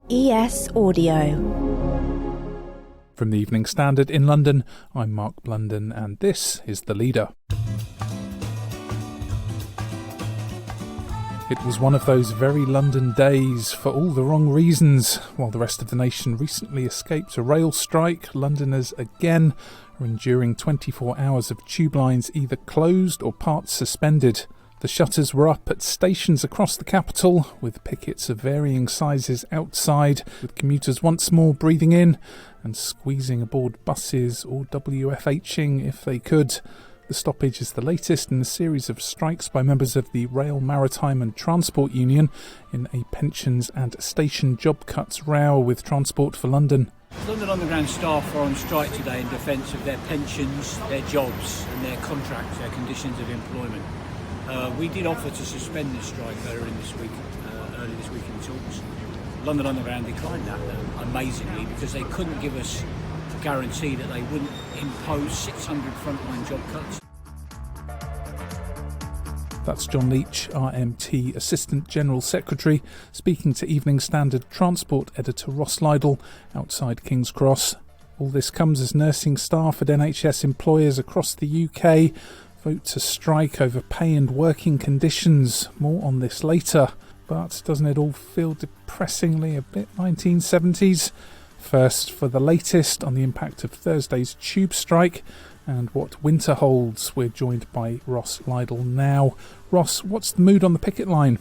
ES Audio. From the Evening Standard in London, I'm Mark Blunden and this is The Leader. It was one of those very London days for all the wrong reasons. While the rest of the nation recently escaped a rail strike, Londoners again are enduring 24 hours of tube lines either closed or parts suspended. The shutters were up at stations across the capital, with pickets of varying sizes outside, with commuters once more breathing in and squeezing aboard buses or WFHing if they could. The stoppage is the latest in a series of strikes by members of the Rail, Maritime and Transport Union in a pensions and station job cuts row with Transport for London. London Underground staff are on strike today in defence of their pensions, their jobs and their contracts, their conditions of employment. We did offer to suspend this strike early this week in talks. London Underground declined that, amazingly, because they couldn't give us a guarantee that they wouldn't impose 600 frontline job cuts. That's John Leach, RMT Assistant General Secretary, speaking to Evening Standard Transport Editor Ross Lydall outside King's Cross. All this comes as nursing staff at NHS employers across the UK vote to strike over pay and working conditions. More on this later. But doesn't it all feel depressingly a bit 1970s? First, for the latest on the impact of Thursday's tube strike and what winter holds, we're joined by Ross Lydall now. Ross, what's the mood on the picket line?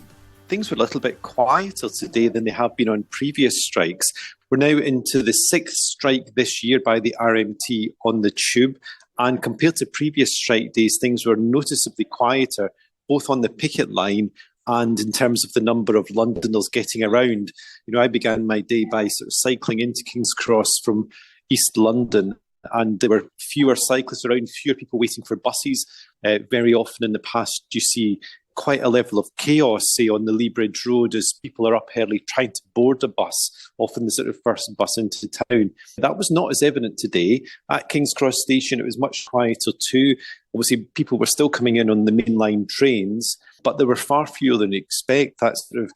Things were a little bit quieter today than they have been on previous strikes. We're now into the sixth strike this year by the RMT on the tube. And compared to previous strike days, things were noticeably quieter, both on the picket line and in terms of the number of Londoners getting around. You know, I began my day by sort of cycling into King's Cross from East London, and there were fewer cyclists around, fewer people waiting for buses. Very often in the past, you see quite a level of chaos, say, on the Lee Bridge Road as people are up early trying to board a bus, often the sort of first bus into town. That was not as evident today. At King's Cross Station, it was much quieter too. Obviously, people were still coming in on the mainline trains, but there were far fewer than you expect. That sort of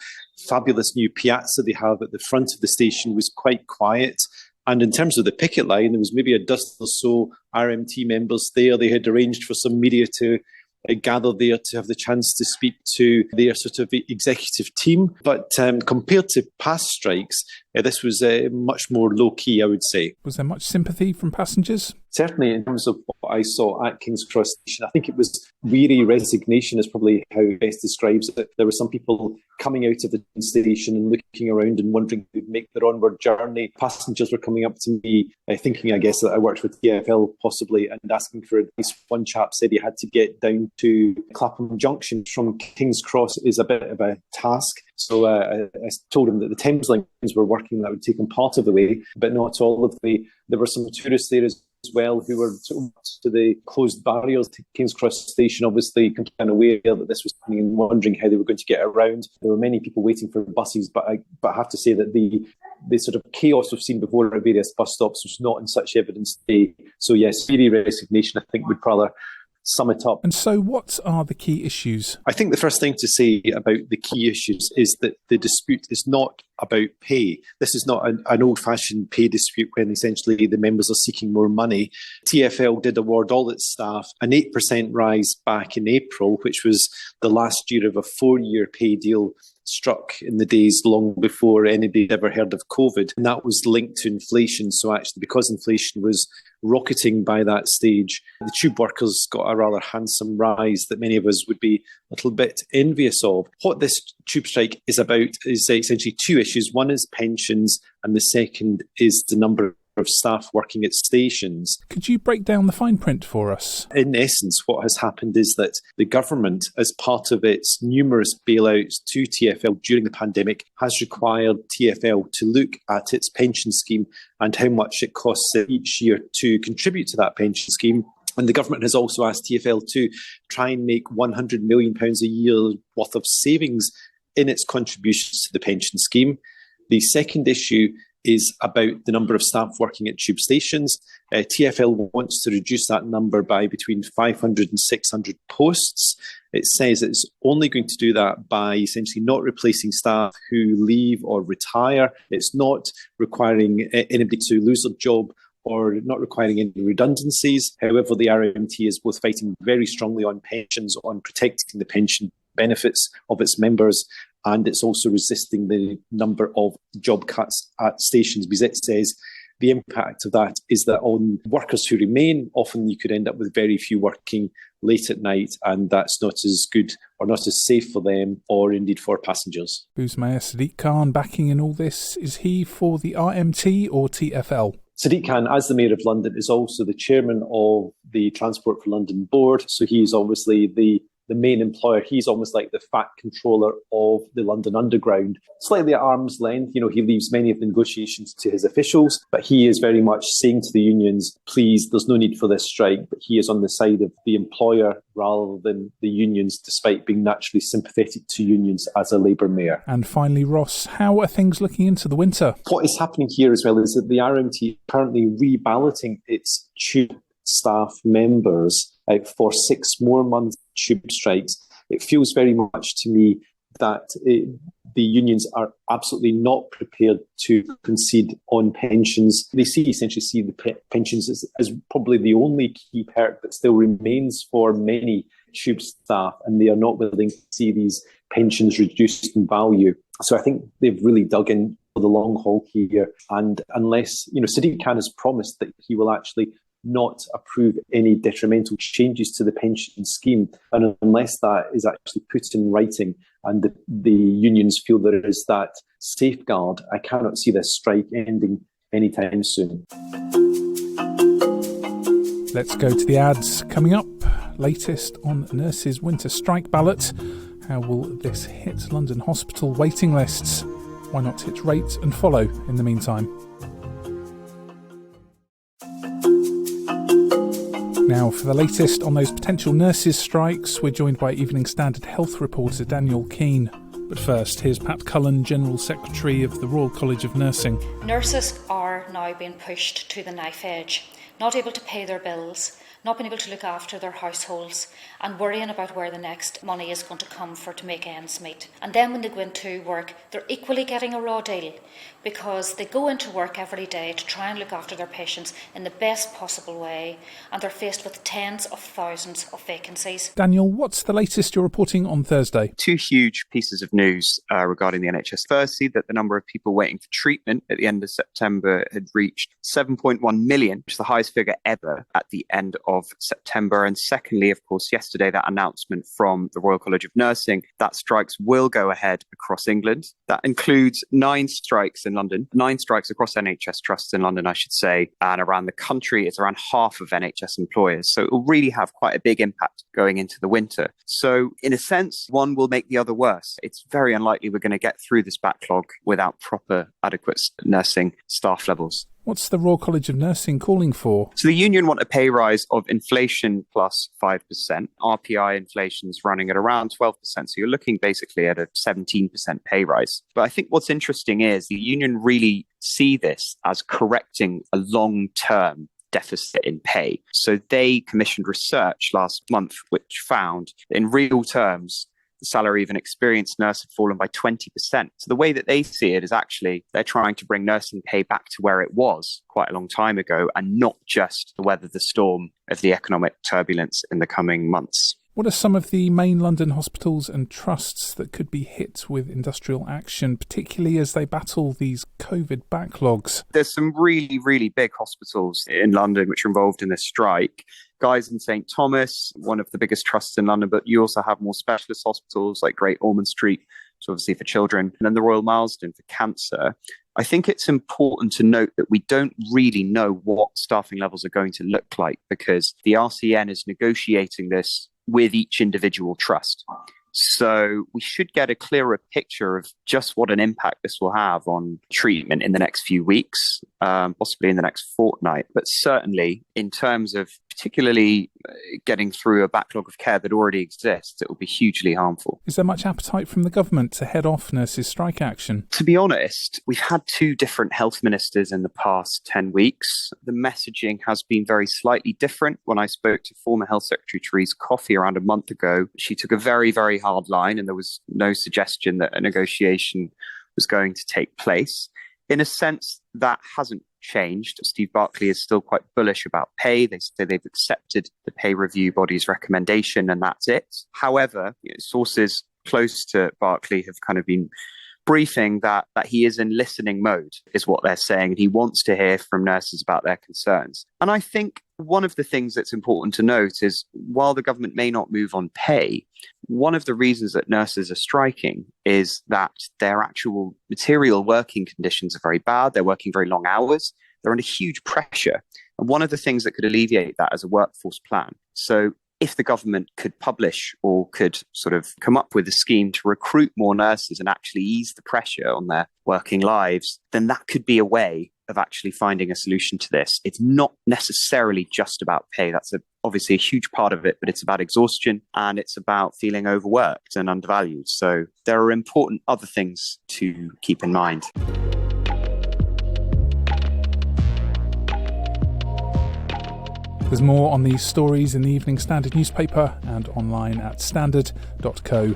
fabulous new piazza they have at the front of the station was quite quiet. And in terms of the picket line, there was maybe a dozen or so RMT members there. They had arranged for some media to gather there to have the chance to speak to their sort of executive team. But compared to past strikes, this was much more low-key, I would say. Was there much sympathy from passengers? Certainly, in terms of what I saw at King's Cross Station, I think it was weary resignation is probably how best describes it. There were some people coming out of the station and looking around and wondering who'd make their onward journey. Passengers were coming up to me, thinking, I guess, that I worked with TfL possibly, and asking for advice. One chap said he had to get down to Clapham Junction from King's Cross is a bit of a task. So I told him that the Thames lines were working, that would take him part of the way, but not all of the way. There were some tourists there as well who were to the closed barriers to King's Cross Station, obviously completely unaware that this was happening and wondering how they were going to get around. There were many people waiting for buses, but I have to say that the sort of chaos we've seen before at various bus stops was not in such evidence today. So yes, weary resignation, I think, would rather sum it up. And so what are the key issues? I think the first thing to say about the key issues is that the dispute is not about pay. This is not an old-fashioned pay dispute when essentially the members are seeking more money. TfL did award all its staff an 8% rise back in April, which was the last year of a 4-year pay deal struck in the days long before anybody had ever heard of COVID. And that was linked to inflation. So actually, because inflation was rocketing by that stage, the tube workers got a rather handsome rise that many of us would be a little bit envious of. What this tube strike is about is essentially two issues. One is pensions, and the second is the number of staff working at stations. Could you break down the fine print for us? In essence, what has happened is that the government, as part of its numerous bailouts to TfL during the pandemic, has required TfL to look at its pension scheme and how much it costs it each year to contribute to that pension scheme. And the government has also asked TfL to try and make £100 million a year worth of savings in its contributions to the pension scheme. The second issue is about the number of staff working at tube stations. TfL wants to reduce that number by between 500 and 600 posts. It says it's only going to do that by essentially not replacing staff who leave or retire. It's not requiring anybody to lose their job or not requiring any redundancies. However, the RMT is both fighting very strongly on pensions, on protecting the pension benefits of its members, and it's also resisting the number of job cuts at stations, because it says the impact of that is that on workers who remain, often you could end up with very few working late at night, and that's not as good or not as safe for them or indeed for passengers. Who's Mayor Sadiq Khan backing in all this? Is he for the RMT or TfL? Sadiq Khan, as the Mayor of London, is also the chairman of the Transport for London board, so he's obviously the main employer. He's almost like the fat controller of the London Underground. Slightly at arm's length, he leaves many of the negotiations to his officials, but he is very much saying to the unions, please, there's no need for this strike, but he is on the side of the employer rather than the unions, despite being naturally sympathetic to unions as a Labour mayor. And finally, Ross, how are things looking into the winter? What is happening here as well is that the RMT is currently reballoting its tube staff members out for 6 more months tube strikes. It feels very much to me that the unions are absolutely not prepared to concede on pensions. They essentially see the pensions as probably the only key perk that still remains for many tube staff, and they are not willing to see these pensions reduced in value. So I think they've really dug in for the long haul here. And unless, Sadiq Khan has promised that he will actually not approve any detrimental changes to the pension scheme. And unless that is actually put in writing and the unions feel there is that safeguard, I cannot see this strike ending anytime soon. Let's go to the ads. Coming up, latest on nurses' winter strike ballot. How will this hit London hospital waiting lists? Why not hit rate and follow in the meantime? Now, for the latest on those potential nurses' strikes, we're joined by Evening Standard health reporter Daniel Keane. But first, here's Pat Cullen, General Secretary of the Royal College of Nursing. Nurses are now being pushed to the knife edge, not able to pay their bills, not being able to look after their households, and worrying about where the next money is going to come to make ends meet. And then when they go into work, they're equally getting a raw deal, because they go into work every day to try and look after their patients in the best possible way, and they're faced with tens of thousands of vacancies. Daniel, what's the latest you're reporting on Thursday? 2 huge pieces of news regarding the NHS. Firstly, that the number of people waiting for treatment at the end of September had reached 7.1 million, which is the highest figure ever at the end of September. And secondly, of course, yesterday, that announcement from the Royal College of Nursing that strikes will go ahead across England. That includes 9 strikes in London, 9 strikes across NHS trusts in London, I should say, and around the country, it's around half of NHS employers. So it will really have quite a big impact going into the winter. So in a sense, one will make the other worse. It's very unlikely we're going to get through this backlog without proper, adequate nursing staff levels. What's the Royal College of Nursing calling for? So the union want a pay rise of inflation plus 5%. RPI inflation is running at around 12%. So you're looking basically at a 17% pay rise. But I think what's interesting is the union really see this as correcting a long-term deficit in pay. So they commissioned research last month, which found that in real terms, the salary of an experienced nurse had fallen by 20%. So the way that they see it is actually they're trying to bring nursing pay back to where it was quite a long time ago, and not just to weather the storm of the economic turbulence in the coming months. What are some of the main London hospitals and trusts that could be hit with industrial action, particularly as they battle these COVID backlogs? There's some really, really big hospitals in London which are involved in this strike. Guy's and St Thomas, one of the biggest trusts in London, but you also have more specialist hospitals like Great Ormond Street, so obviously for children, and then the Royal Marsden for cancer. I think it's important to note that we don't really know what staffing levels are going to look like, because the RCN is negotiating this with each individual trust. So we should get a clearer picture of just what an impact this will have on treatment in the next few weeks, possibly in the next fortnight. But certainly in terms of particularly getting through a backlog of care that already exists, it will be hugely harmful. Is there much appetite from the government to head off nurses' strike action? To be honest, we've had 2 different health ministers in the past 10 weeks. The messaging has been very slightly different. When I spoke to former Health Secretary Theresa Coffey around a month ago, she took a very, very hard line, and there was no suggestion that a negotiation was going to take place. In a sense, that hasn't changed. Steve Barclay is still quite bullish about pay. They say they've accepted the pay review body's recommendation, and that's it. However, sources close to Barclay have kind of been briefing that he is in listening mode, is what they're saying. He wants to hear from nurses about their concerns. And I think one of the things that's important to note is, while the government may not move on pay, one of the reasons that nurses are striking is that their actual material working conditions are very bad. They're working very long hours. They're under huge pressure. And one of the things that could alleviate that is a workforce plan. So if the government could publish or could sort of come up with a scheme to recruit more nurses and actually ease the pressure on their working lives, then that could be a way of actually finding a solution to this. It's not necessarily just about pay. That's obviously a huge part of it, but it's about exhaustion and it's about feeling overworked and undervalued. So there are important other things to keep in mind. There's more on these stories in the Evening Standard newspaper and online at standard.co.uk.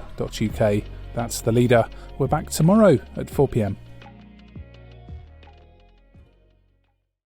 That's The Leader. We're back tomorrow at 4 p.m.